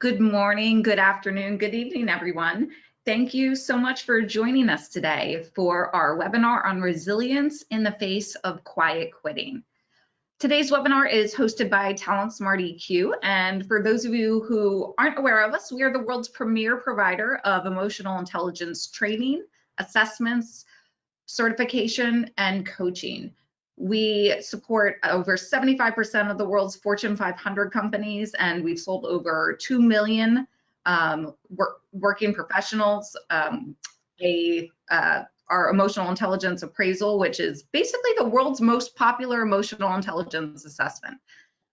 Good morning, good afternoon, good evening, everyone. Thank you so much for joining us today for our webinar on resilience in the face of quiet quitting. Today's webinar is hosted by Talent Smart EQ, and for those of you who aren't aware of us, we are the world's premier provider of emotional intelligence training, assessments, certification, and coaching. We support over 75% of the world's Fortune 500 companies, and we've sold over 2 million working professionals our emotional intelligence appraisal, which is basically the world's most popular emotional intelligence assessment.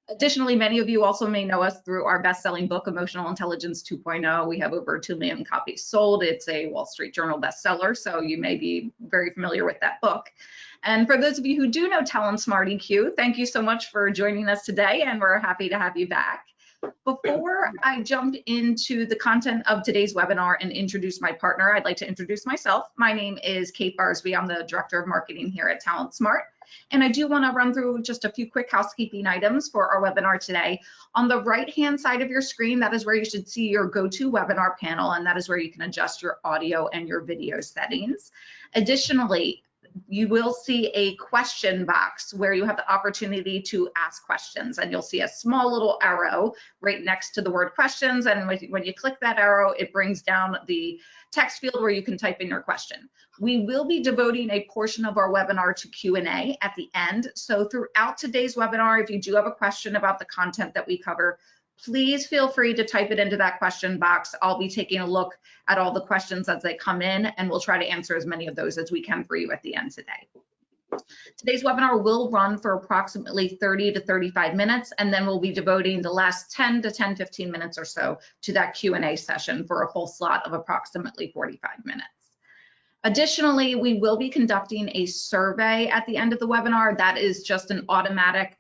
Additionally, many of you also may know us through our best-selling book, Emotional Intelligence 2.0. We have over 2 million copies sold. It's a Wall Street Journal bestseller, so you may be very familiar with that book. And for those of you who do know Talent Smart EQ, thank you so much for joining us today, and we're happy to have you back. Before I jump into the content of today's webinar and introduce my partner, I'd like to introduce myself. My name is Kate Barsby. I'm the Director of Marketing here at Talent Smart. And I do want to run through just a few quick housekeeping items for our webinar today. On the right-hand side of your screen, that is where you should see your GoToWebinar panel, and that is where you can adjust your audio and your video settings. Additionally, you will see a question box where you have the opportunity to ask questions, and you'll see a small little arrow right next to the word questions, and when you click that arrow, it brings down the text field where you can type in your question. We will be devoting a portion of our webinar to Q&A at the end, so throughout today's webinar, if you do have a question about the content that we cover, please feel free to type it into that question box. I'll be taking a look at all the questions as they come in, and we'll try to answer as many of those as we can for you at the end today. Today's webinar will run for approximately 30 to 35 minutes, and then we'll be devoting the last 10 to 15 minutes or so to that Q&A session for a full slot of approximately 45 minutes. Additionally, we will be conducting a survey at the end of the webinar. That is just an automatically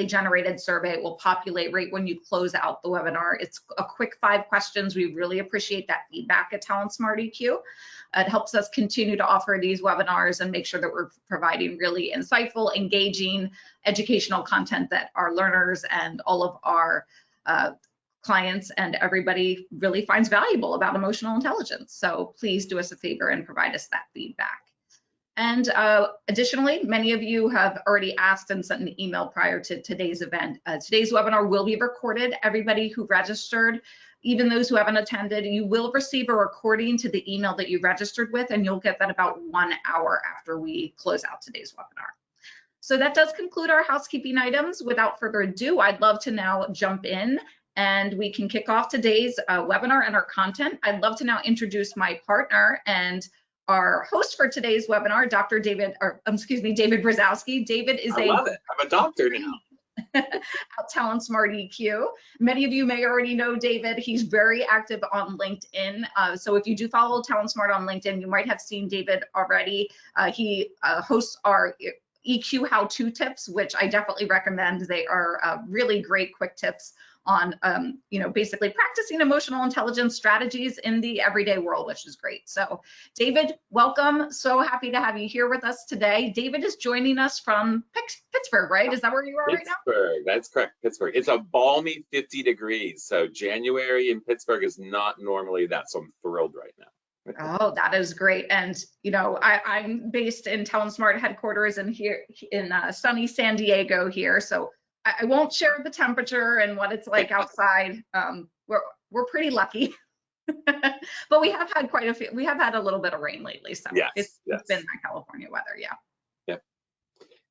generated survey. It will populate right when you close out the webinar. It's a quick 5 questions. We really appreciate that feedback at Talent Smart EQ. It helps us continue to offer these webinars and make sure that we're providing really insightful, engaging, educational content that our learners and all of our clients and everybody really finds valuable about emotional intelligence. So please do us a favor and provide us that feedback. And additionally, many of you have already asked and sent an email prior to today's event. Today's webinar will be recorded. Everybody who registered, even those who haven't attended, you will receive a recording to the email that you registered with, and you'll get that about 1 hour after we close out today's webinar. So that does conclude our housekeeping items. Without further ado, I'd love to now jump in and we can kick off today's webinar and our content. I'd love to now introduce my partner and our host for today's webinar, David Brzezowski. David is I'm a doctor now. at Talent Smart EQ. Many of you may already know David. He's very active on LinkedIn. So if you do follow Talent Smart on LinkedIn, you might have seen David already. He hosts our EQ how-to tips, which I definitely recommend. They are really great quick tips on basically practicing emotional intelligence strategies in the everyday world, which is great. So David, welcome. So happy to have you here with us today. David is joining us from Pittsburgh, right? Is that where you are right now? Pittsburgh, that's correct, Pittsburgh. It's a balmy 50 degrees. So January in Pittsburgh is not normally that, so I'm thrilled right now. Oh, that is great. And, I'm based in Talent Smart headquarters and here in sunny San Diego here. So I won't share the temperature and what it's like outside. We're pretty lucky, but we have had we have had a little bit of rain lately. So yes, it's been my California weather, yeah. Yeah.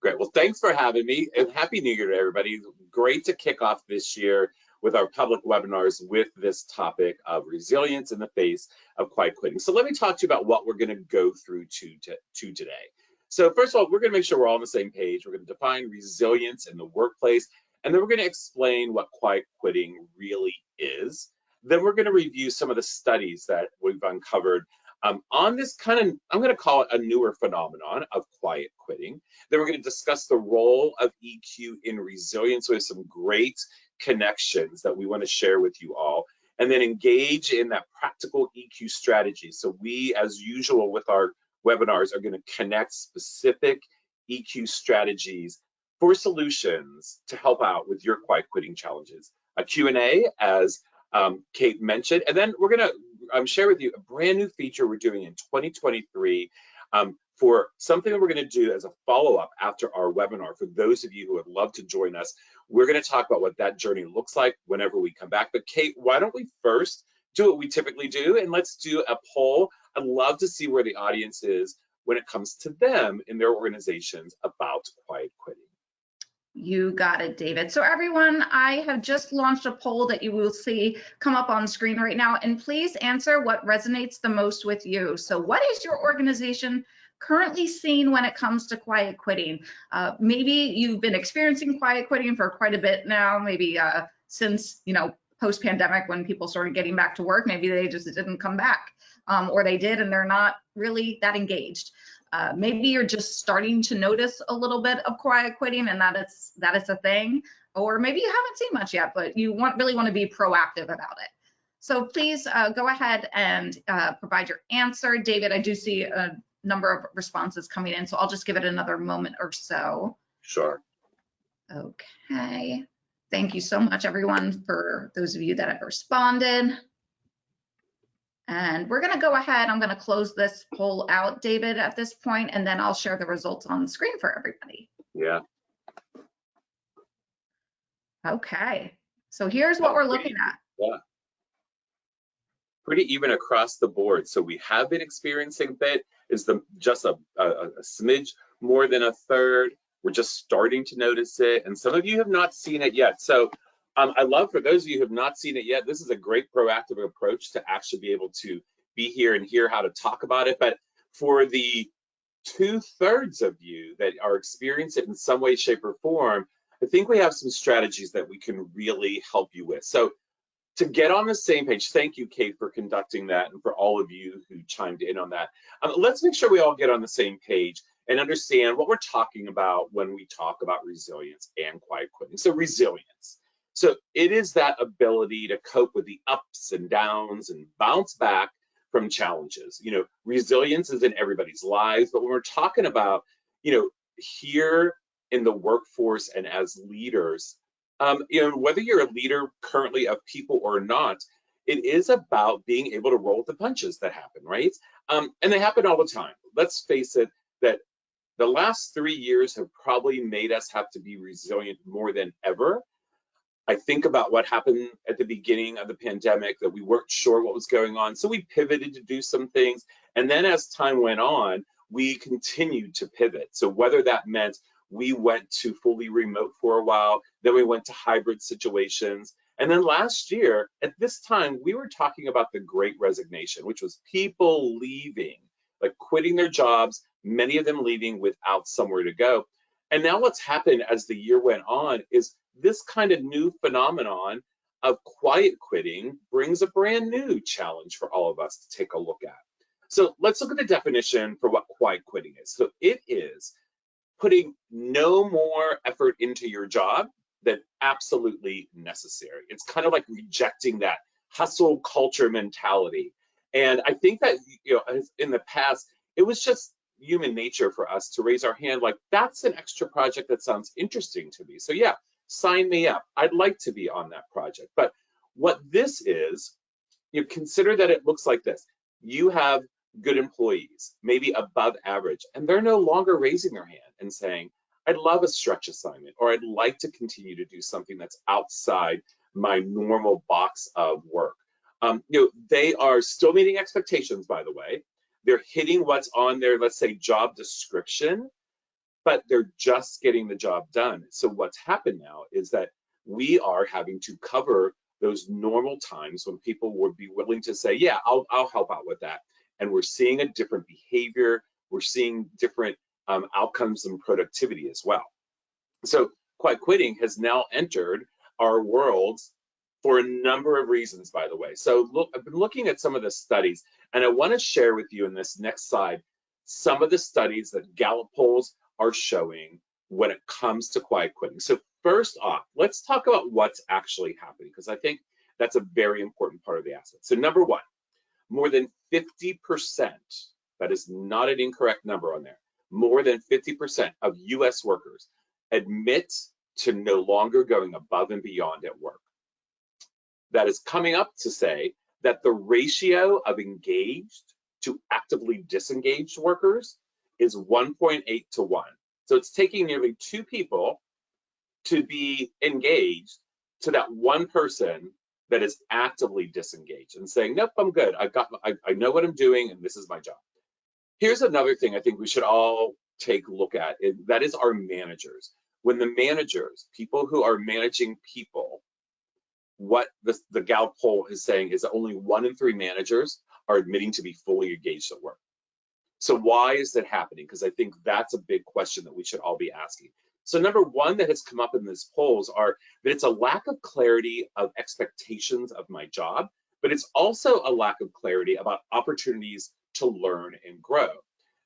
Great, well, thanks for having me and Happy New Year to everybody. Great to kick off this year with our public webinars with this topic of resilience in the face of quiet quitting. So let me talk to you about what we're gonna go through today. So first of all, we're going to make sure we're all on the same page. We're going to define resilience in the workplace, and then we're going to explain what quiet quitting really is. Then we're going to review some of the studies that we've uncovered on this I'm going to call it a newer phenomenon of quiet quitting. Then we're going to discuss the role of EQ in resilience with some great connections that we want to share with you all, and then engage in that practical EQ strategy. So we, as usual with our webinars, are going to connect specific EQ strategies for solutions to help out with your quiet quitting challenges. a Q&A, as Kate mentioned, and then we're going to share with you a brand new feature we're doing in 2023 for something that we're going to do as a follow-up after our webinar. For those of you who would love to join us, we're going to talk about what that journey looks like whenever we come back. But Kate, why don't we first do what we typically do, and let's do a poll. I'd love to see where the audience is when it comes to them in their organizations about quiet quitting. You got it, David. So everyone, I have just launched a poll that you will see come up on screen right now, and please answer what resonates the most with you. So what is your organization currently seeing when it comes to quiet quitting? Maybe you've been experiencing quiet quitting for quite a bit now, maybe since, post-pandemic when people started getting back to work, maybe they just didn't come back, or they did and they're not really that engaged. Maybe you're just starting to notice a little bit of quiet quitting and that is a thing, or maybe you haven't seen much yet, but you really want to be proactive about it. So please go ahead and provide your answer. David, I do see a number of responses coming in, so I'll just give it another moment or so. Sure. Okay. Thank you so much, everyone, for those of you that have responded. And we're going to go ahead. I'm going to close this poll out, David, at this point, and then I'll share the results on the screen for everybody. Yeah. Okay. So here's what we're looking at. Yeah. Pretty even across the board. So we have been experiencing a bit. Is just a smidge more than a third. We're just starting to notice it, and some of you have not seen it yet. So I love, for those of you who have not seen it yet, this is a great proactive approach to actually be able to be here and hear how to talk about it. But for the 2/3 of you that are experiencing it in some way, shape, or form, I think we have some strategies that we can really help you with. So to get on the same page, thank you, Kate, for conducting that, and for all of you who chimed in on that. Let's make sure we all get on the same page and understand what we're talking about when we talk about resilience and quiet quitting. So resilience. So it is that ability to cope with the ups and downs and bounce back from challenges. Resilience is in everybody's lives, but when we're talking about, here in the workforce and as leaders, whether you're a leader currently of people or not, it is about being able to roll with the punches that happen, right? And they happen all the time. Let's face it, that the last 3 years have probably made us have to be resilient more than ever. I think about what happened at the beginning of the pandemic, that we weren't sure what was going on. So we pivoted to do some things. And then as time went on, we continued to pivot. So whether that meant we went to fully remote for a while, then we went to hybrid situations. And then last year, at this time, we were talking about the Great Resignation, which was people leaving, like quitting their jobs, many of them leaving without somewhere to go. And now what's happened as the year went on is this kind of new phenomenon of quiet quitting brings a brand new challenge for all of us to take a look at. So let's look at the definition for what quiet quitting is. So it is putting no more effort into your job than absolutely necessary. It's kind of like rejecting that hustle culture mentality. And I think that, in the past, it was just human nature for us to raise our hand like, that's an extra project that sounds interesting to me. So yeah, sign me up. I'd like to be on that project. But what this is, consider that it looks like this. You have good employees, maybe above average, and they're no longer raising their hand and saying, I'd love a stretch assignment, or I'd like to continue to do something that's outside my normal box of work. They are still meeting expectations, by the way. They're hitting what's on their, let's say, job description, but they're just getting the job done. So what's happened now is that we are having to cover those normal times when people would be willing to say, yeah, I'll help out with that. And we're seeing a different behavior. We're seeing different outcomes and productivity as well. So quiet quitting has now entered our worlds for a number of reasons, by the way. So look, I've been looking at some of the studies, and I want to share with you in this next slide some of the studies that Gallup polls are showing when it comes to quiet quitting. So first off, let's talk about what's actually happening, because I think that's a very important part of the asset. So number one, more than 50%, that is not an incorrect number on there, more than 50% of US workers admit to no longer going above and beyond at work. that is coming up to say that the ratio of engaged to actively disengaged workers is 1.8 to 1. So it's taking nearly 2 people to be engaged to that one person that is actively disengaged and saying, nope, I'm good. I know what I'm doing and this is my job. Here's another thing I think we should all take a look at, that is our managers. When the managers, people who are managing people, what the Gallup poll is saying is that only 1 in 3 managers are admitting to be fully engaged at work. So why is that happening? Because I think that's a big question that we should all be asking. So number one that has come up in these polls are that it's a lack of clarity of expectations of my job, but it's also a lack of clarity about opportunities to learn and grow.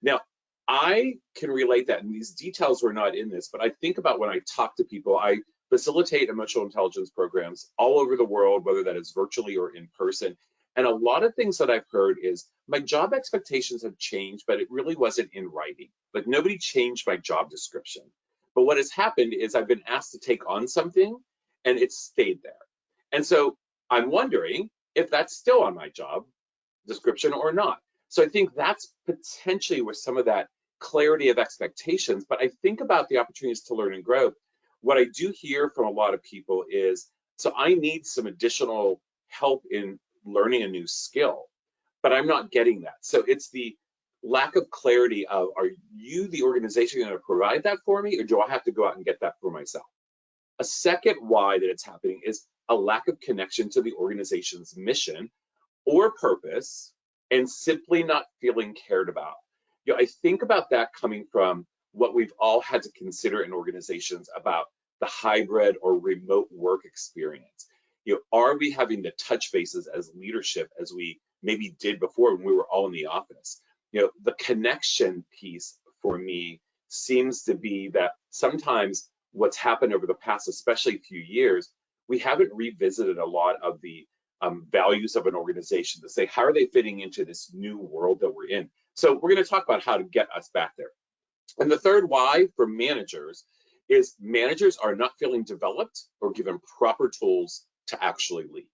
Now, I can relate that, and these details were not in this, but I think about when I talk to people, I facilitate emotional intelligence programs all over the world, whether that is virtually or in person. And a lot of things that I've heard is my job expectations have changed, but it really wasn't in writing. Like nobody changed my job description. But what has happened is I've been asked to take on something and it's stayed there. And so I'm wondering if that's still on my job description or not. So I think that's potentially where some of that clarity of expectations, but I think about the opportunities to learn and grow. What I do hear from a lot of people is, so I need some additional help in learning a new skill, but I'm not getting that. So it's the lack of clarity of, are you, the organization, going to provide that for me, or do I have to go out and get that for myself? A second why that it's happening is a lack of connection to the organization's mission or purpose and simply not feeling cared about. You know, I think about that coming from what we've all had to consider in organizations about the hybrid or remote work experience. You know, are we having to touch bases as leadership as we maybe did before when we were all in the office? You know, the connection piece for me seems to be that sometimes what's happened over the past, especially few years, we haven't revisited a lot of the values of an organization to say, how are they fitting into this new world that we're in? So we're going to talk about how to get us back there. And the third why for managers is managers are not feeling developed or given proper tools to actually lead.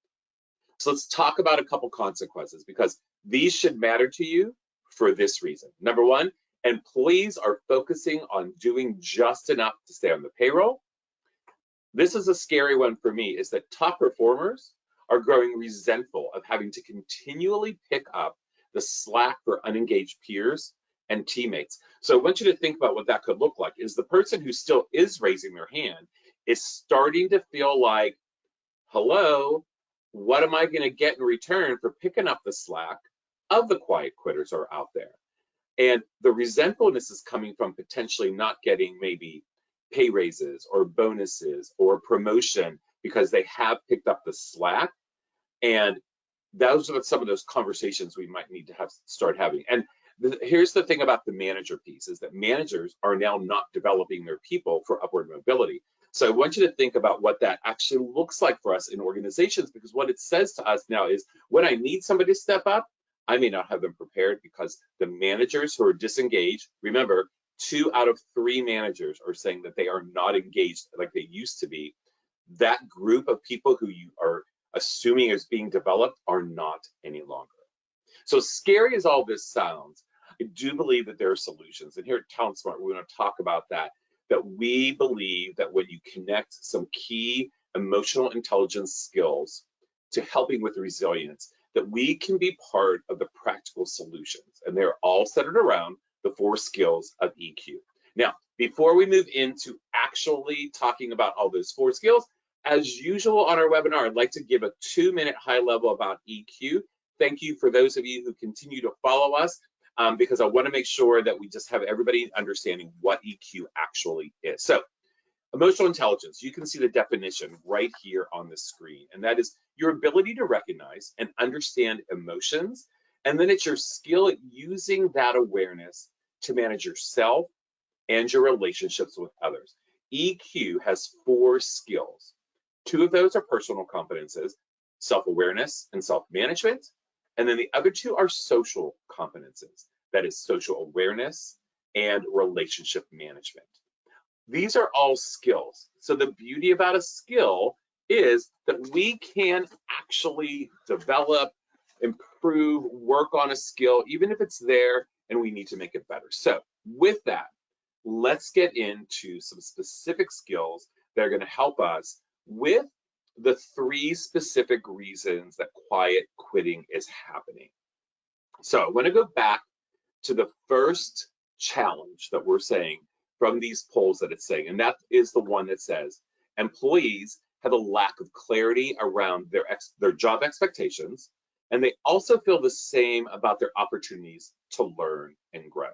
So let's talk about a couple consequences, because these should matter to you for this reason. Number one, employees are focusing on doing just enough to stay on the payroll. This is a scary one for me, is that top performers are growing resentful of having to continually pick up the slack for unengaged peers and teammates. So I want you to think about what that could look like. Is the person who still is raising their hand is starting to feel like, hello, what am I going to get in return for picking up the slack of the quiet quitters are out there? And the resentfulness is coming from potentially not getting maybe pay raises or bonuses or promotion because they have picked up the slack. And those are some of those conversations we might need to start having. And here's the thing about the manager piece, is that managers are now not developing their people for upward mobility. So I want you to think about what that actually looks like for us in organizations, because what it says to us now is when I need somebody to step up, I may not have them prepared, because the managers who are disengaged, remember, 2 out of 3 managers are saying that they are not engaged like they used to be. That group of people who you are assuming is being developed are not any longer. So scary as all this sounds, I do believe that there are solutions. And here at Talent Smart, we're going to talk about that we believe that when you connect some key emotional intelligence skills to helping with resilience, that we can be part of the practical solutions. And they're all centered around the 4 skills of EQ. Now, before we move into actually talking about all those 4 skills, as usual on our webinar, I'd like to give a 2-minute high level about EQ. Thank you for those of you who continue to follow us, because I want to make sure that we just have everybody understanding what EQ actually is. So emotional intelligence, you can see the definition right here on the screen, and that is your ability to recognize and understand emotions, and then it's your skill at using that awareness to manage yourself and your relationships with others. EQ has 4 skills. 2 of those are personal competences, self-awareness and self-management, and then the other 2 are social competences, that is social awareness and relationship management. These are all skills. So the beauty about a skill is that we can actually develop, improve, work on a skill, even if it's there and we need to make it better. So with that, let's get into some specific skills that are going to help us with the 3 specific reasons that quiet quitting is happening. So I want to go back to the first challenge that we're saying from these polls that it's saying, and that is the one that says employees have a lack of clarity around their job expectations, and they also feel the same about their opportunities to learn and grow.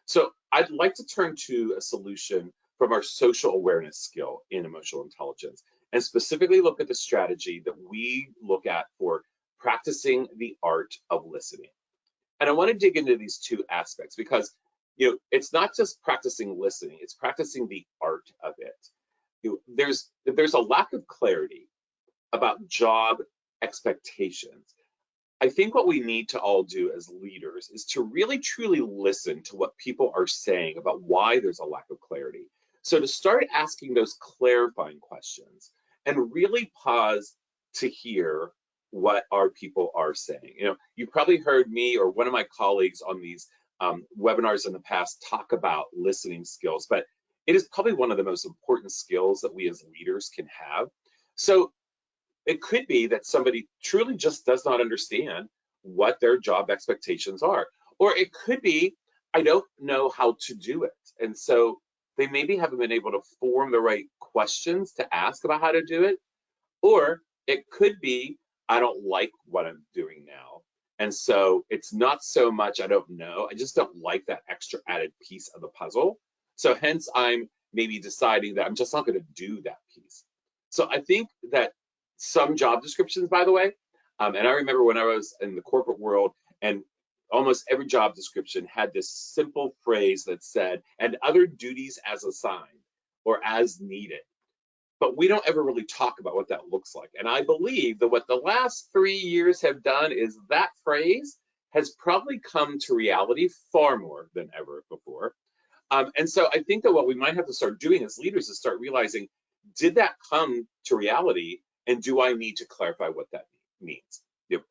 So I'd like to turn to a solution from our social awareness skill in emotional intelligence, and specifically look at the strategy that we look at for practicing the art of listening. And I want to dig into these 2 aspects because it's not just practicing listening, it's practicing the art of it. There's a lack of clarity about job expectations. I think what we need to all do as leaders is to really truly listen to what people are saying about why there's a lack of clarity. So to start asking those clarifying questions and really pause to hear what our people are saying. You probably heard me or one of my colleagues on these webinars in the past talk about listening skills, but it is probably one of the most important skills that we as leaders can have. So it could be that somebody truly just does not understand what their job expectations are. Or it could be, I don't know how to do it. And so they maybe haven't been able to form the right questions to ask about how to do it. Or it could be, I don't like what I'm doing now. And so it's not so much I don't know, I just don't like that extra added piece of the puzzle. So hence I'm maybe deciding that I'm just not going to do that piece. So I think that some job descriptions, by the way, and I remember when I was in the corporate world, and almost every job description had this simple phrase that said, and other duties as assigned or as needed. But we don't ever really talk about what that looks like. And I believe that what the last 3 years have done is that phrase has probably come to reality far more than ever before. And so I think that what we might have to start doing as leaders is start realizing, did that come to reality? And do I need to clarify what that means?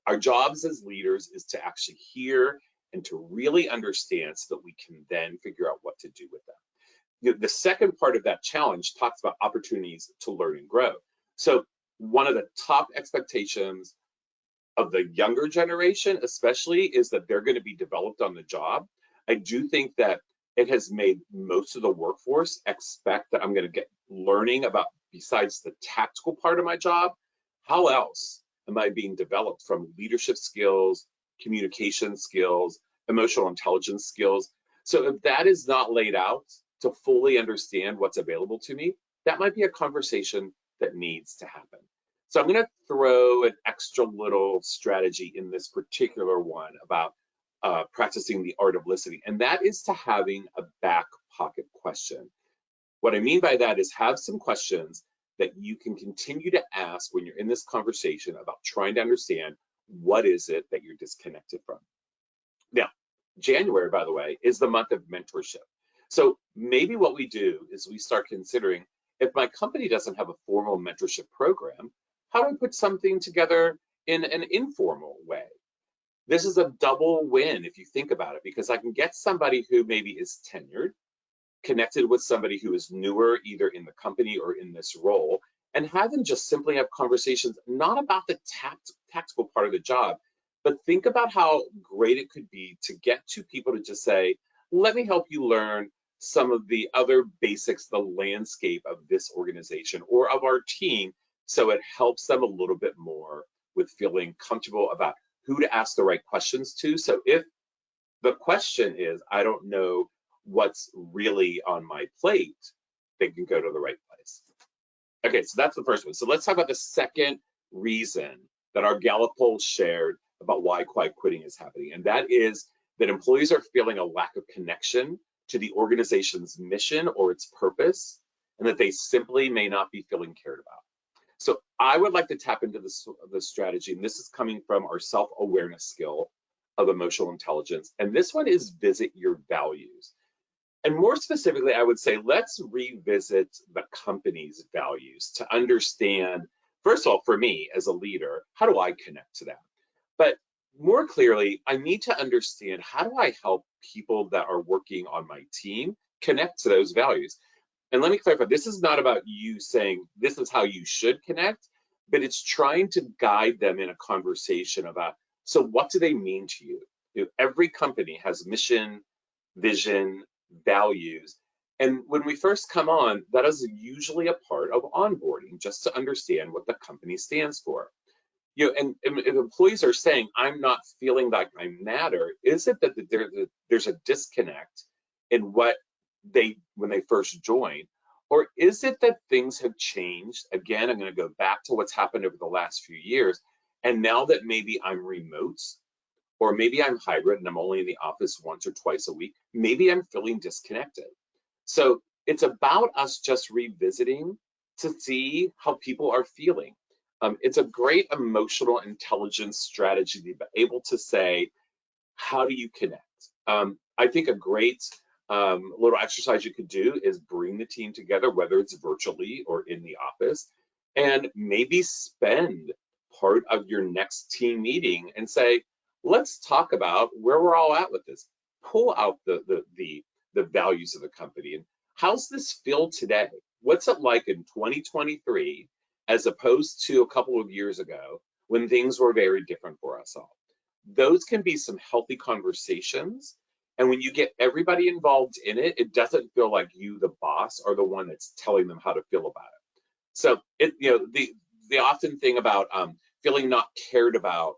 Our jobs as leaders is to actually hear and to really understand so that we can then figure out what to do with them. The second part of that challenge talks about opportunities to learn and grow. So one of the top expectations of the younger generation, especially, is that they're going to be developed on the job. I do think that it has made most of the workforce expect that I'm going to get learning about, besides the tactical part of my job, how else am I being developed from leadership skills, communication skills, emotional intelligence skills. So if that is not laid out to fully understand what's available to me, that might be a conversation that needs to happen. So I'm going to throw an extra little strategy in this particular one about practicing the art of listening, and that is to having a back pocket question. What I mean by that is have some questions that you can continue to ask when you're in this conversation about trying to understand what is it that you're disconnected from. Now, January, by the way, is the month of mentorship. So maybe what we do is we start considering, if my company doesn't have a formal mentorship program, how do we put something together in an informal way? This is a double win if you think about it, because I can get somebody who maybe is tenured, connected with somebody who is newer, either in the company or in this role, and have them just simply have conversations, not about the tactical part of the job, but think about how great it could be to get two people to just say, let me help you learn some of the other basics, the landscape of this organization or of our team, so it helps them a little bit more with feeling comfortable about who to ask the right questions to. So if the question is, I don't know what's really on my plate, they can go to the right place. Okay, so that's the first one. So let's talk about the second reason that our Gallup poll shared about why quiet quitting is happening. And that is that employees are feeling a lack of connection to the organization's mission or its purpose, and that they simply may not be feeling cared about. So I would like to tap into this strategy, and this is coming from our self-awareness skill of emotional intelligence. And this one is visit your values. And more specifically, I would say, let's revisit the company's values to understand first of all, for me as a leader, how do I connect to that? But more clearly, I need to understand, how do I help people that are working on my team connect to those values? And let me clarify, this is not about you saying this is how you should connect, but it's trying to guide them in a conversation about, so what do they mean to you? Every company has mission, vision, values. And when we first come on, that is usually a part of onboarding, just to understand what the company stands for. And if employees are saying, I'm not feeling like I matter, is it that there's a disconnect in what when they first join? Or is it that things have changed? Again, I'm going to go back to what's happened over the last few years. And now that maybe I'm remote, or maybe I'm hybrid and I'm only in the office once or twice a week, maybe I'm feeling disconnected. So it's about us just revisiting to see how people are feeling. It's a great emotional intelligence strategy to be able to say, how do you connect? I think a great little exercise you could do is bring the team together, whether it's virtually or in the office, and maybe spend part of your next team meeting and say, let's talk about where we're all at with this. Pull out the values of the company and how's this feel today? What's it like in 2023 as opposed to a couple of years ago when things were very different for us all? Those can be some healthy conversations. And when you get everybody involved in it, it doesn't feel like you, the boss, are the one that's telling them how to feel about it. So the often thing about feeling not cared about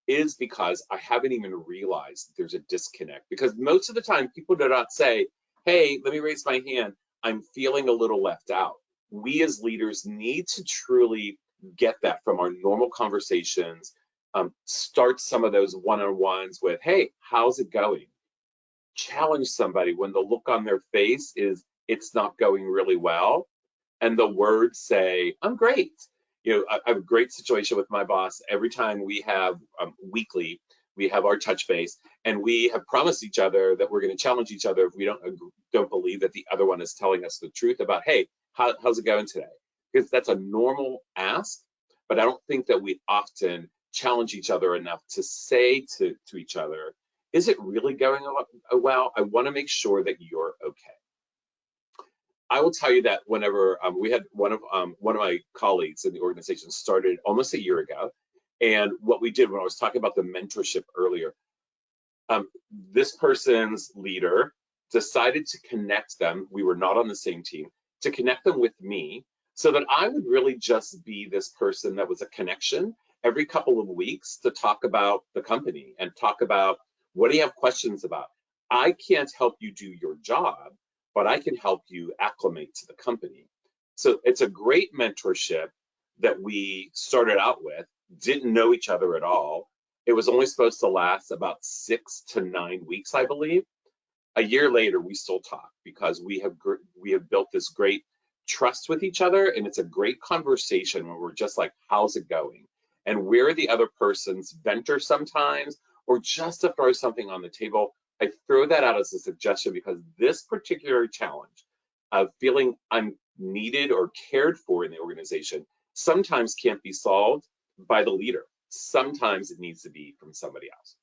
is because I haven't even realized that there's a disconnect. Because most of the time, people do not say, hey, let me raise my hand, I'm feeling a little left out. We as leaders need to truly get that from our normal conversations. Start some of those one-on-ones with, hey, how's it going? Challenge somebody when the look on their face is, it's not going really well, and the words say, I'm great. I have a great situation with my boss. Every time we have weekly, we have our touch base, and we have promised each other that we're going to challenge each other if we don't believe that the other one is telling us the truth about, hey, how's it going today? Because that's a normal ask, but I don't think that we often challenge each other enough to say to each other, is it really going well? I want to make sure that you're okay. I will tell you that whenever we had one of my colleagues in the organization started almost a year ago, and what we did when I was talking about the mentorship earlier, this person's leader decided to connect them. We were not on the same team, to connect them with me so that I would really just be this person that was a connection every couple of weeks to talk about the company and talk about, what do you have questions about? I can't help you do your job, but I can help you acclimate to the company. So it's a great mentorship that we started out with, didn't know each other at all. It was only supposed to last about 6 to 9 weeks, I believe. A year later, we still talk because we have built this great trust with each other, and it's a great conversation when we're just like, how's it going? And where the other person's venture sometimes, or just to throw something on the table. I throw that out as a suggestion because this particular challenge of feeling unneeded or cared for in the organization sometimes can't be solved by the leader. Sometimes it needs to be from somebody else.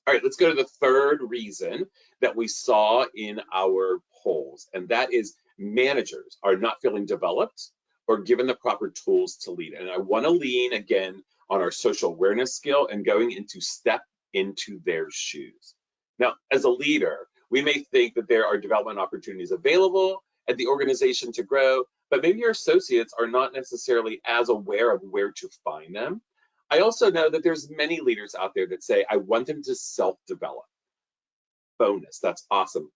All right, let's go to the third reason that we saw in our polls, and that is managers are not feeling developed or given the proper tools to lead. And I want to lean again on our social awareness skill and going into step into their shoes. Now, as a leader, we may think that there are development opportunities available at the organization to grow, but maybe your associates are not necessarily as aware of where to find them. I also know that there's many leaders out there that say, I want them to self-develop. Bonus, that's awesome.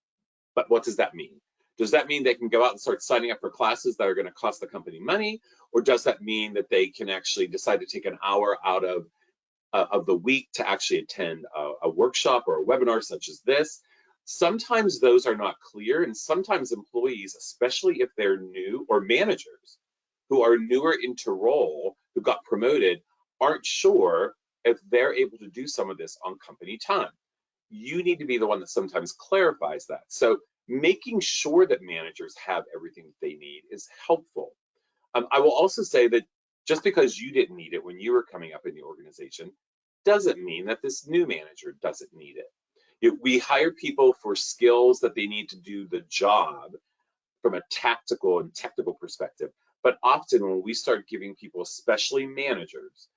But what does that mean? Does that mean they can go out and start signing up for classes that are going to cost the company money? Or does that mean that they can actually decide to take an hour out of the week to actually attend a workshop or a webinar such as this? Sometimes those are not clear, and sometimes employees, especially if they're new, or managers who are newer into role, who got promoted, aren't sure if they're able to do some of this on company time. You need to be the one that sometimes clarifies that. So making sure that managers have everything that they need is helpful. I will also say that Just because you didn't need it when you were coming up in the organization doesn't mean that this new manager doesn't need it. We hire people for skills that they need to do the job from a tactical and technical perspective. But often when we start giving people, especially managers,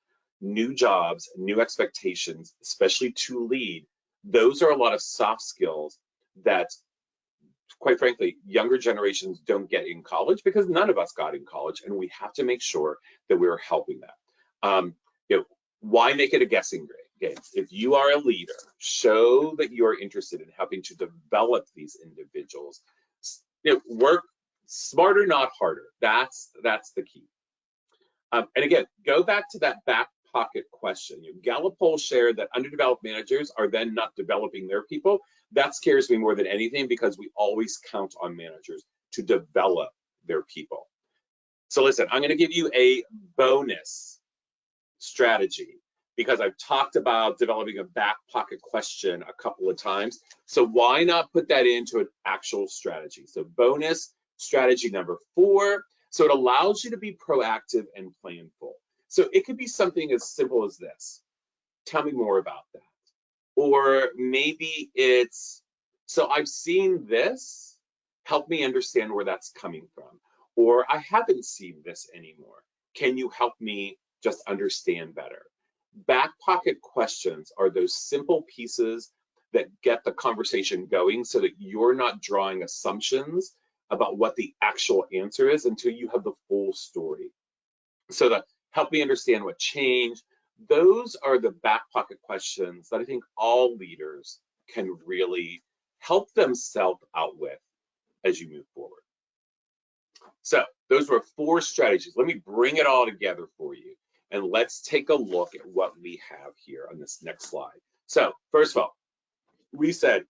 new jobs, new expectations, especially to lead, those are a lot of soft skills that, quite frankly, younger generations don't get in college because none of us got in college, and we have to make sure that we're helping that. Why make it a guessing game? If you are a leader, show that you are interested in helping to develop these individuals. Work smarter, not harder. That's the key. And again, go back to that back pocket question. Gallup poll shared that underdeveloped managers are then not developing their people. That scares me more than anything because we always count on managers to develop their people. So listen, I'm going to give you a bonus strategy because I've talked about developing a back pocket question a couple of times. So why not put that into an actual strategy? So bonus strategy number 4. So it allows you to be proactive and planful. So it could be something as simple as this. Tell me more about that. Or maybe it's, so I've seen this, help me understand where that's coming from. Or I haven't seen this anymore. Can you help me just understand better? Back pocket questions are those simple pieces that get the conversation going so that you're not drawing assumptions about what the actual answer is until you have the full story. So that help me understand what changed. Those are the back pocket questions that I think all leaders can really help themselves out with as you move forward. So those were 4 strategies. Let me bring it all together for you. And let's take a look at what we have here on this next slide. So first of all, we said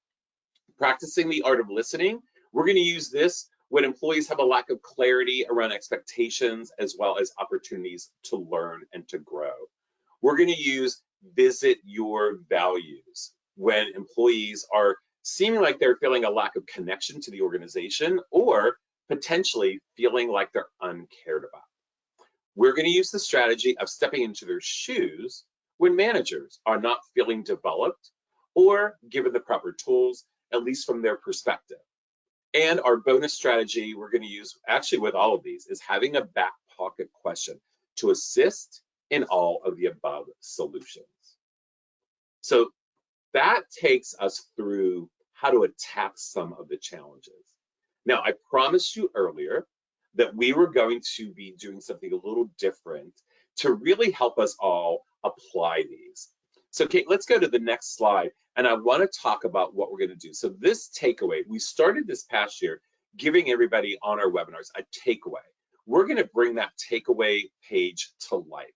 practicing the art of listening. We're going to use this when employees have a lack of clarity around expectations as well as opportunities to learn and to grow. We're going to use visit your values when employees are seeming like they're feeling a lack of connection to the organization or potentially feeling like they're uncared about. We're going to use the strategy of stepping into their shoes when managers are not feeling developed or given the proper tools, at least from their perspective. And our bonus strategy we're going to use actually with all of these is having a back pocket question to assist in all of the above solutions. So that takes us through how to attack some of the challenges. Now, I promised you earlier that we were going to be doing something a little different to really help us all apply these. So Kate, let's go to the next slide. And I want to talk about what we're going to do. So this takeaway, we started this past year giving everybody on our webinars a takeaway. We're going to bring that takeaway page to life.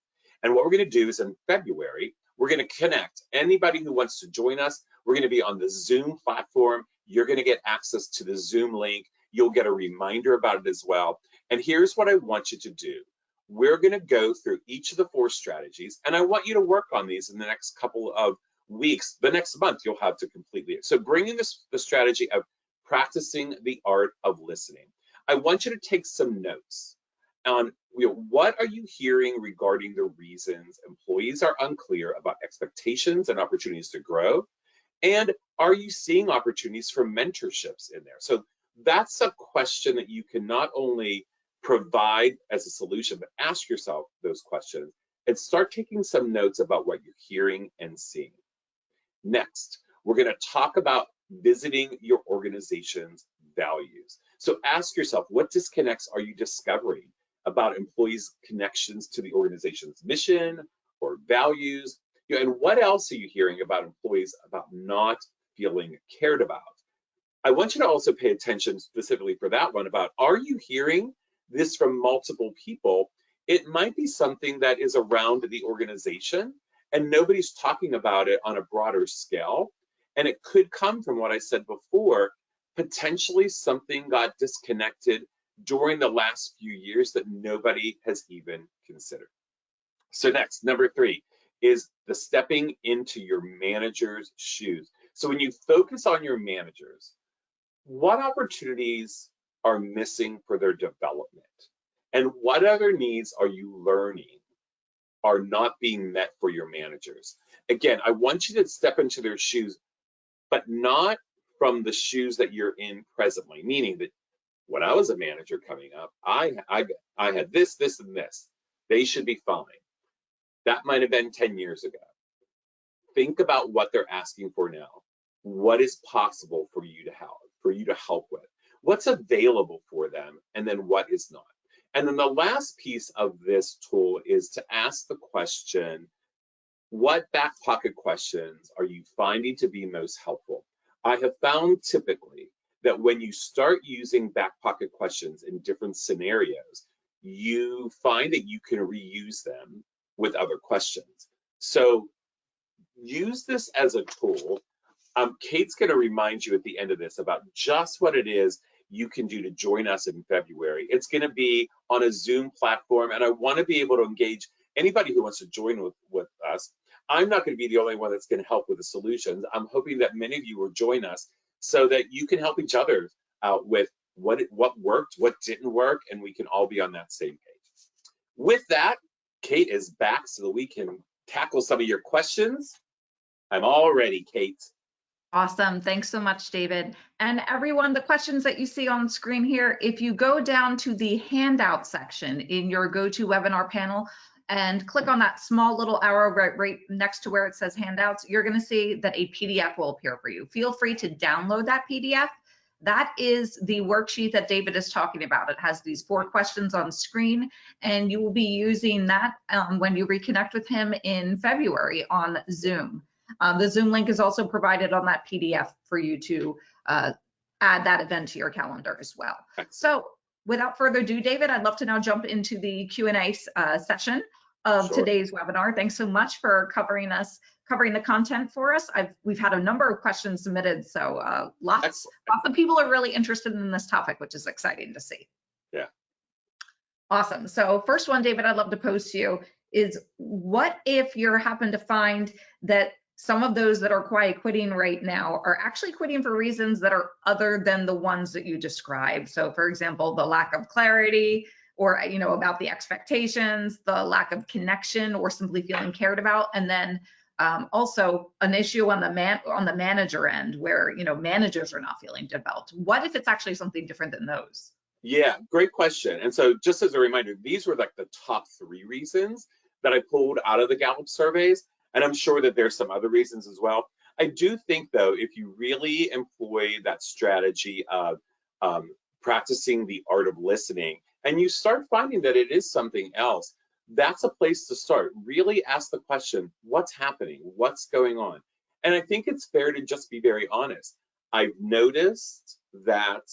And what we're going to do is in February, we're going to connect anybody who wants to join us. We're going to be on the Zoom platform. You're going to get access to the Zoom link. You'll get a reminder about it as well. And here's what I want you to do. We're going to go through each of the 4 strategies, and I want you to work on these in the next couple of weeks. The next month, you'll have to completely. So bringing the strategy of practicing the art of listening. I want you to take some notes on what are you hearing regarding the reasons employees are unclear about expectations and opportunities to grow, and are you seeing opportunities for mentorships in there? So that's a question that you can not only provide as a solution, but ask yourself those questions and start taking some notes about what you're hearing and seeing. Next, we're going to talk about visiting your organization's values. So ask yourself, what disconnects are you discovering about employees' connections to the organization's mission or values? And what else are you hearing about employees about not feeling cared about? I want you to also pay attention specifically for that one about, are you hearing this from multiple people? It might be something that is around the organization and nobody's talking about it on a broader scale. And it could come from what I said before, potentially something got disconnected during the last few years that nobody has even considered. So next, number 3 is the stepping into your manager's shoes. So when you focus on your managers, what opportunities are missing for their development? And what other needs are you learning are not being met for your managers? Again, I want you to step into their shoes, but not from the shoes that you're in presently, meaning that when I was a manager coming up, I had this, this, and this. They should be fine. That might have been 10 years ago. Think about what they're asking for now. What is possible for you to help with? What's available for them, and then what is not? And then the last piece of this tool is to ask the question, what back pocket questions are you finding to be most helpful? I have found typically that when you start using back pocket questions in different scenarios, you find that you can reuse them with other questions. So use this as a tool. Kate's going to remind you at the end of this about just what it is you can do to join us in February. It's going to be on a Zoom platform, and I want to be able to engage anybody who wants to join with us. I'm not going to be the only one that's going to help with the solutions. I'm hoping that many of you will join us so that you can help each other out with what worked, what didn't work, and we can all be on that same page. With that, Kate is back so that we can tackle some of your questions. I'm all ready, Kate. Awesome. Thanks so much, David. And everyone, the questions that you see on screen here, if you go down to the handout section in your GoToWebinar panel and click on that small little arrow right next to where it says handouts, you're going to see that a PDF will appear for you. Feel free to download that PDF. That is the worksheet that David is talking about. It has these 4 questions on screen, and you will be using that when you reconnect with him in February on Zoom. The Zoom link is also provided on that PDF for you to add that event to your calendar as well. So without further ado, David, I'd love to now jump into the Q&A session of today's webinar. Thanks so much for covering the content for us. We've had a number of questions submitted, so lots of people are really interested in this topic, which is exciting to see. Yeah. Awesome. So first one, David, I'd love to pose to you is, what if you happen to find that some of those that are quiet quitting right now are actually quitting for reasons that are other than the ones that you described? So for example, the lack of clarity, or about the expectations, the lack of connection, or simply feeling cared about, and then also an issue on the manager end where managers are not feeling developed. What if it's actually something different than those? Yeah, great question. And so just as a reminder, these were like the top 3 reasons that I pulled out of the Gallup surveys. And I'm sure that there's some other reasons as well. I do think, though, if you really employ that strategy of practicing the art of listening, and you start finding that it is something else, that's a place to start. Really ask the question, what's happening? What's going on? And I think it's fair to just be very honest. I've noticed that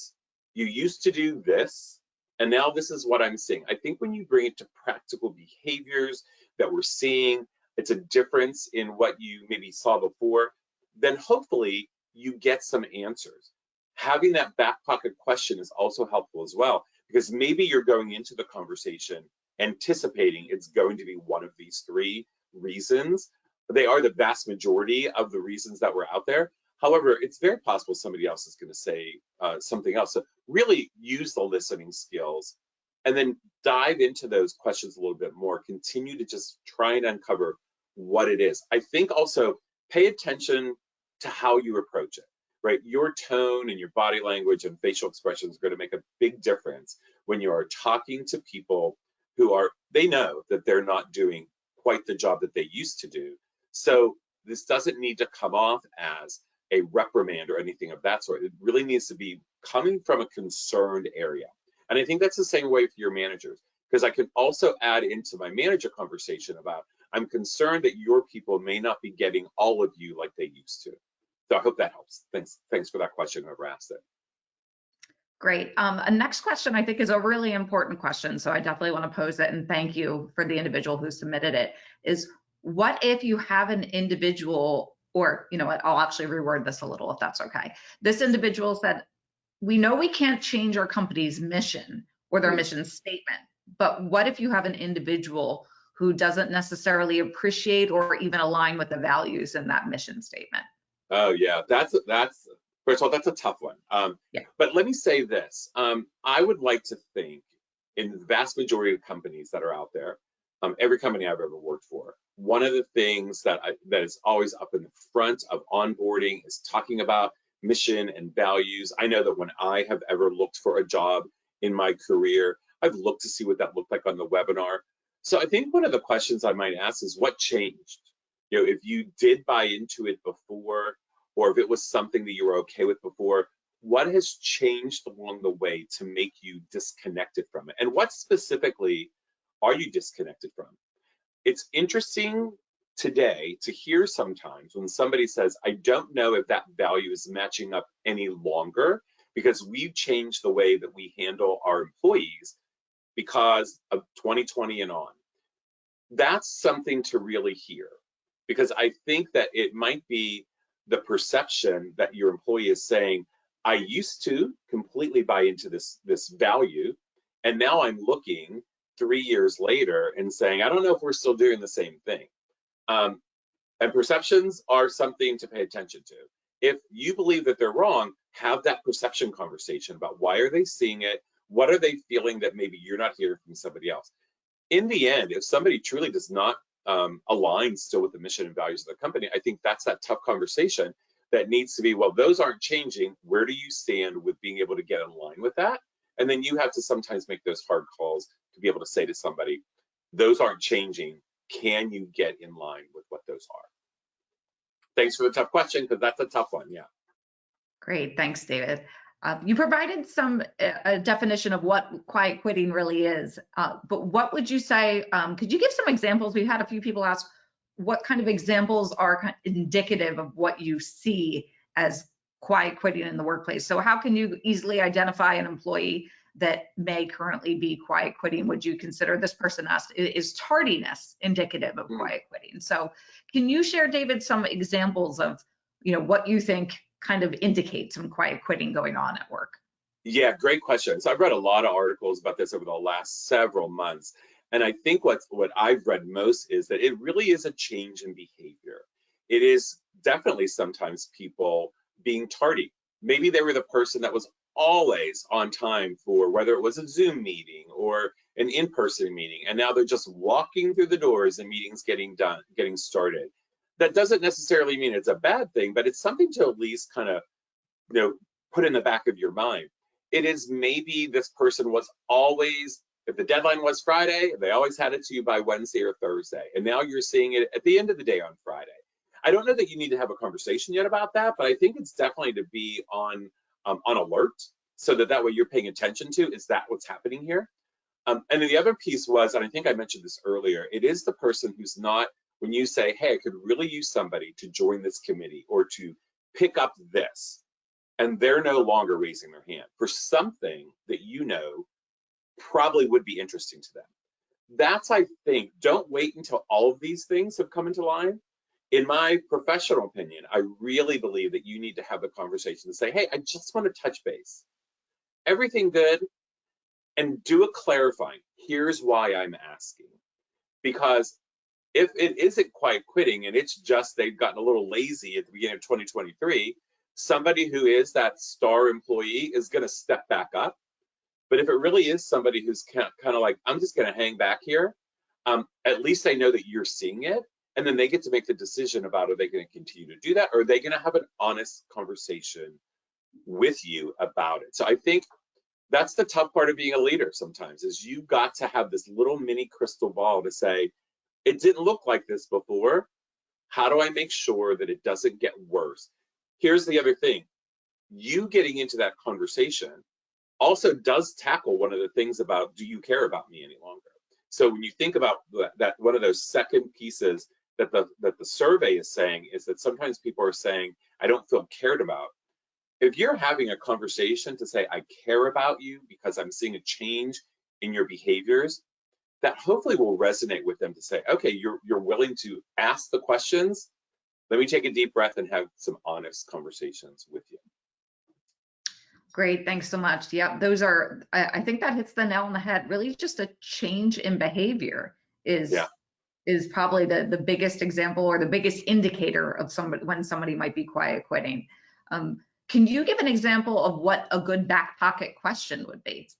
you used to do this, and now this is what I'm seeing. I think when you bring it to practical behaviors that we're seeing, it's a difference in what you maybe saw before, then hopefully you get some answers. Having that back pocket question is also helpful as well, because maybe you're going into the conversation anticipating it's going to be one of these 3 reasons. They are the vast majority of the reasons that were out there. However, it's very possible somebody else is going to say something else. So really use the listening skills and then dive into those questions a little bit more. Continue to just try and uncover what it is. I think also pay attention to how you approach it, right? Your tone and your body language and facial expressions are going to make a big difference when you are talking to people who they know that they're not doing quite the job that they used to do. So this doesn't need to come off as a reprimand or anything of that sort. It really needs to be coming from a concerned area. And I think that's the same way for your managers, because I can also add into my manager conversation about, I'm concerned that your people may not be getting all of you like they used to. So I hope that helps. Thanks for that question, whoever asked it. Great. A next question I think is a really important question, so I definitely want to pose it, and thank you for the individual who submitted it, is what if you have an individual, or I'll actually reword this a little if that's okay. This individual said, we know we can't change our company's mission or their mission statement, but what if you have an individual who doesn't necessarily appreciate or even align with the values in that mission statement? Oh yeah, that's first of all, that's a tough one. Yeah. But let me say this. I would like to think in the vast majority of companies that are out there, every company I've ever worked for, one of the things that is always up in the front of onboarding is talking about mission and values. I know that when I have ever looked for a job in my career, I've looked to see what that looked like on the webinar. So I think one of the questions I might ask is what changed? You know, if you did buy into it before, or if it was something that you were okay with before, what has changed along the way to make you disconnected from it? And what specifically are you disconnected from? It's interesting today to hear sometimes when somebody says, I don't know if that value is matching up any longer because we've changed the way that we handle our employees because of 2020 and on. That's something to really hear, because I think that it might be the perception that your employee is saying, I used to completely buy into this value, and now I'm looking 3 years later and saying, I don't know if we're still doing the same thing. And perceptions are something to pay attention to. If you believe that they're wrong, have that perception conversation about why are they seeing it? What are they feeling that maybe you're not hearing from somebody else? In the end, if somebody truly does not align still with the mission and values of the company, I think that's that tough conversation that needs to be, well, those aren't changing. Where do you stand with being able to get in line with that? And then you have to sometimes make those hard calls to be able to say to somebody, those aren't changing. Can you get in line with what those are? Thanks for the tough question, because that's a tough one, yeah. Great, thanks, David. You provided a definition of what quiet quitting really is, but what would you say, could you give some examples? We've had a few people ask what kind of examples are indicative of what you see as quiet quitting in the workplace. So how can you easily identify an employee that may currently be quiet quitting? Would you consider, this person asked, is tardiness indicative of quiet quitting? So can you share, David, some examples of, what you think kind of indicates some quiet quitting going on at work? Yeah, great question. So I've read a lot of articles about this over the last several months. And I think what I've read most is that it really is a change in behavior. It is definitely sometimes people being tardy. Maybe they were the person that was always on time for whether it was a Zoom meeting or an in-person meeting, and now they're just walking through the doors and meetings getting started. That doesn't necessarily mean it's a bad thing, but it's something to at least kind of, put in the back of your mind. It is maybe this person was always, if the deadline was Friday, they always had it to you by Wednesday or Thursday, and now you're seeing it at the end of the day on Friday. I don't know that you need to have a conversation yet about that, but I think it's definitely to be on alert, so that way you're paying attention to, is that what's happening here? And then the other piece was, and I think I mentioned this earlier, it is the person who's not, when you say, hey, I could really use somebody to join this committee or to pick up this, and they're no longer raising their hand for something that probably would be interesting to them. That's, I think, don't wait until all of these things have come into line. In my professional opinion, I really believe that you need to have the conversation to say, hey, I just want to touch base. Everything good? And do a clarifying. Here's why I'm asking. Because if it isn't quiet quitting and it's just they've gotten a little lazy at the beginning of 2023, somebody who is that star employee is going to step back up. But if it really is somebody who's kind of like, I'm just going to hang back here, at least they know that you're seeing it. And then they get to make the decision about, are they going to continue to do that? Or are they going to have an honest conversation with you about it? So I think that's the tough part of being a leader sometimes, is you've got to have this little mini crystal ball to say, it didn't look like this before. How do I make sure that it doesn't get worse? Here's the other thing. You getting into that conversation also does tackle one of the things about, do you care about me any longer? So when you think about that, one of those second pieces that the survey is saying is that sometimes people are saying, I don't feel cared about. If you're having a conversation to say, I care about you because I'm seeing a change in your behaviors, that hopefully will resonate with them to say, okay, you're willing to ask the questions. Let me take a deep breath and have some honest conversations with you. Great, thanks so much. Yeah, those are, I think that hits the nail on the head. Really just a change in behavior is probably the biggest example or the biggest indicator of when somebody might be quiet quitting. Can you give an example of what a good back pocket question would be?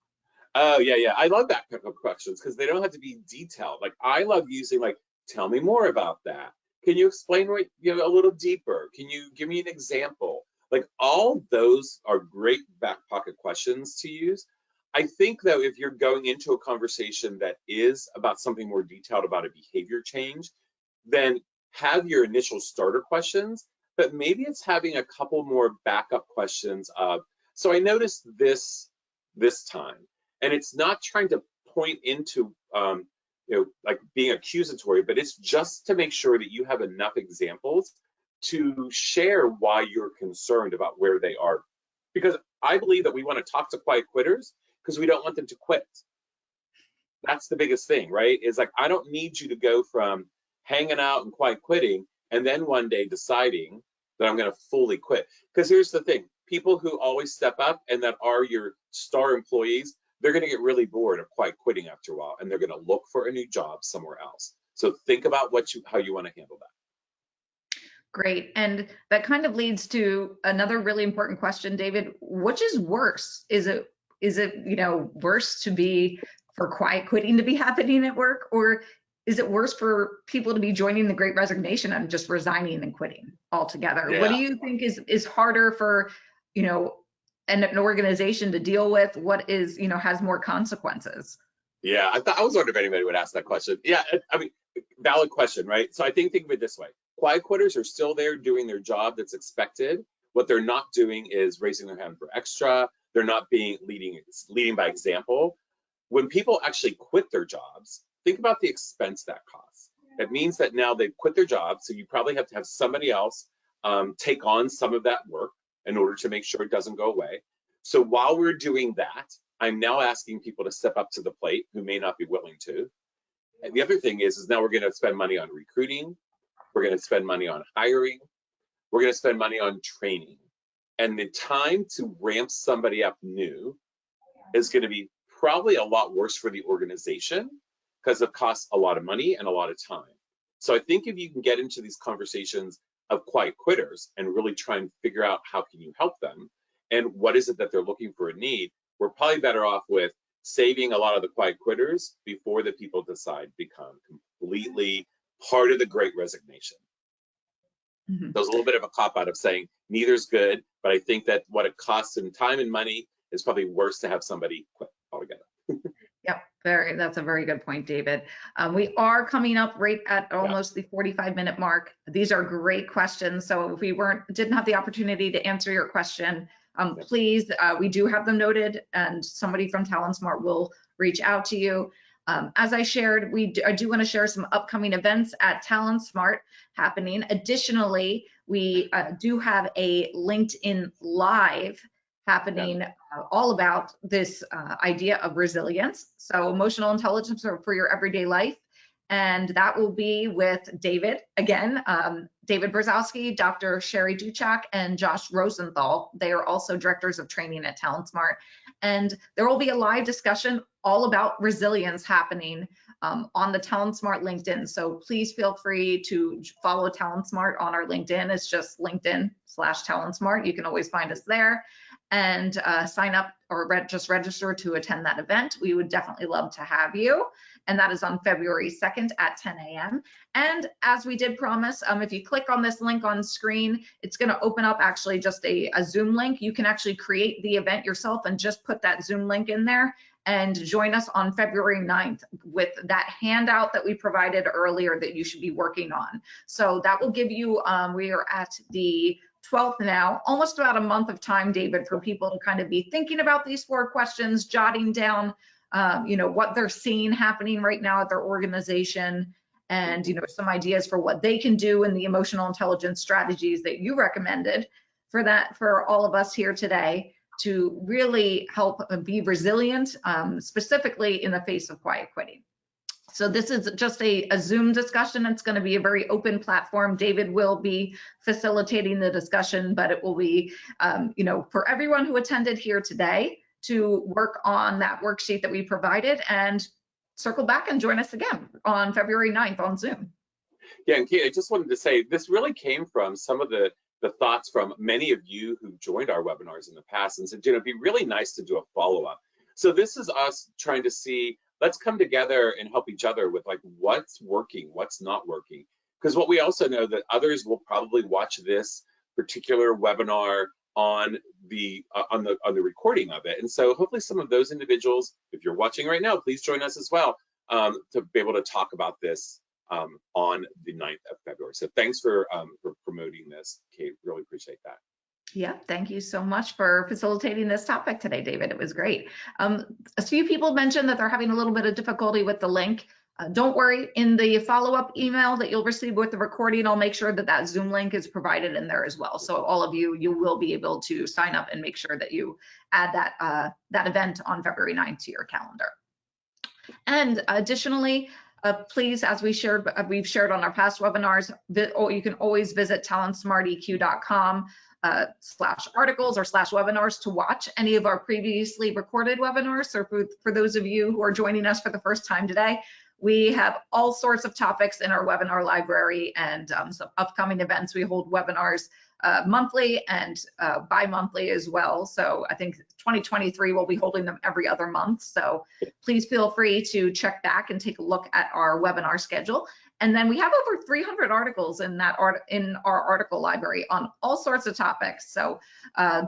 Oh, yeah, yeah. I love that pickup questions because they don't have to be detailed. Like I love using like, tell me more about that. Can you explain what, a little deeper? Can you give me an example? Like all those are great back pocket questions to use. I think though, if you're going into a conversation that is about something more detailed about a behavior change, then have your initial starter questions, but maybe it's having a couple more backup questions of, so I noticed this time, and it's not trying to point into like being accusatory, but it's just to make sure that you have enough examples to share why you're concerned about where they are. Because I believe that we want to talk to quiet quitters because we don't want them to quit. That's the biggest thing, right? Is like, I don't need you to go from hanging out and quiet quitting and then one day deciding that I'm going to fully quit. Because here's the thing, people who always step up and that are your star employees, they're going to get really bored of quiet quitting after a while and they're going to look for a new job somewhere else. So think about how you want to handle that. Great. And that kind of leads to another really important question, David. Which is worse? Is it worse to be for quiet quitting to be happening at work, or is it worse for people to be joining the Great Resignation and just resigning and quitting altogether? Yeah. What do you think is harder for, an organization to deal with? What is, has more consequences? Yeah, I was wondering if anybody would ask that question. Yeah, I mean, valid question, right? So I think of it this way. Quiet quitters are still there doing their job that's expected. What they're not doing is raising their hand for extra. They're not leading by example. When people actually quit their jobs, think about the expense that costs. It means that now they've quit their job, so you probably have to have somebody else take on some of that work in order to make sure it doesn't go away. So while we're doing that, I'm now asking people to step up to the plate who may not be willing to. And the other thing is now we're going to spend money on recruiting. We're going to spend money on hiring. We're going to spend money on training. And the time to ramp somebody up new is going to be probably a lot worse for the organization because it costs a lot of money and a lot of time. So I think if you can get into these conversations of quiet quitters and really try and figure out how can you help them and what is it that they're looking for a need, we're probably better off with saving a lot of the quiet quitters before the people decide to become completely part of the Great Resignation. Mm-hmm. There's a little bit of a cop out of saying neither's good, but I think that what it costs in time and money is probably worse to have somebody quit altogether. Yep, that's a very good point, David. We are coming up right at almost the 45-minute mark. These are great questions. So if we didn't have the opportunity to answer your question, please, we do have them noted and somebody from TalentSmart will reach out to you. As I shared, I do want to share some upcoming events at TalentSmart happening. Additionally, we do have a LinkedIn Live happening all about this idea of resilience. So emotional intelligence for your everyday life. And that will be with David, again, David Brzezowski, Dr. Sherry Duchak, and Josh Rosenthal. They are also directors of training at TalentSmart. And there will be a live discussion all about resilience happening on the TalentSmart LinkedIn. So please feel free to follow TalentSmart on our LinkedIn. It's just LinkedIn/TalentSmart. You can always find us there and sign up or just register to attend that event. We would definitely love to have you. And that is on February 2nd at 10 a.m. And as we did promise, if you click on this link on screen, it's going to open up actually just a Zoom link. You can actually create the event yourself and just put that Zoom link in there and join us on February 9th with that handout that we provided earlier that you should be working on. So that will give you, we are at the 12th now, almost about a month of time, David, for people to kind of be thinking about these 4 questions, jotting down what they're seeing happening right now at their organization and, some ideas for what they can do in the emotional intelligence strategies that you recommended for all of us here today to really help be resilient, specifically in the face of quiet quitting. So this is just a Zoom discussion. It's going to be a very open platform. David will be facilitating the discussion, but it will be, for everyone who attended here today to work on that worksheet that we provided and circle back and join us again on February 9th on Zoom. Yeah, and Kate, I just wanted to say this really came from some of the thoughts from many of you who joined our webinars in the past and said, it'd be really nice to do a follow-up. So this is us trying to see, let's come together and help each other with like what's working, what's not working. Because what we also know that others will probably watch this particular webinar on the recording of it. And so hopefully some of those individuals, if you're watching right now, please join us as well to be able to talk about this on the 9th of February. So thanks for promoting this, Kate. Really appreciate that. Yeah, thank you so much for facilitating this topic today, David. It was great. A few people mentioned that they're having a little bit of difficulty with the link. Don't worry, in the follow-up email that you'll receive with the recording, I'll make sure that that Zoom link is provided in there as well. So all of you will be able to sign up and make sure that you add that event on February 9th to your calendar. And additionally, please, as we've shared on our past webinars, you can always visit talentsmarteq.com /articles or /webinars to watch any of our previously recorded webinars. So for those of you who are joining us for the first time today, we have all sorts of topics in our webinar library and some upcoming events. We hold webinars monthly and bi-monthly as well. So I think 2023 we'll be holding them every other month. So please feel free to check back and take a look at our webinar schedule. And then we have over 300 articles in our article library on all sorts of topics. So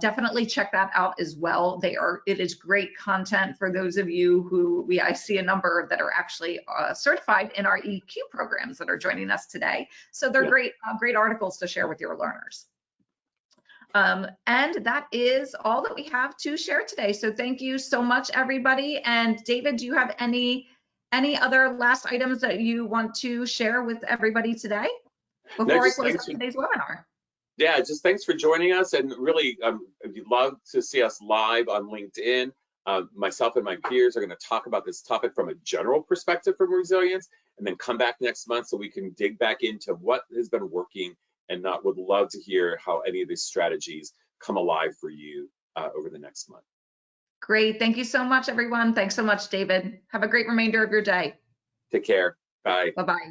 definitely check that out as well. It is great content for those of you who I see a number that are actually certified in our EQ programs that are joining us today. So they're great articles to share with your learners. And that is all that we have to share today. So thank you so much, everybody. And David, do you have any other last items that you want to share with everybody today before I close out today's webinar? Yeah, just thanks for joining us. And really, if you'd love to see us live on LinkedIn, myself and my peers are going to talk about this topic from a general perspective from resilience, and then come back next month so we can dig back into what has been working, and would love to hear how any of these strategies come alive for you over the next month. Great. Thank you so much, everyone. Thanks so much, David. Have a great remainder of your day. Take care. Bye. Bye-bye.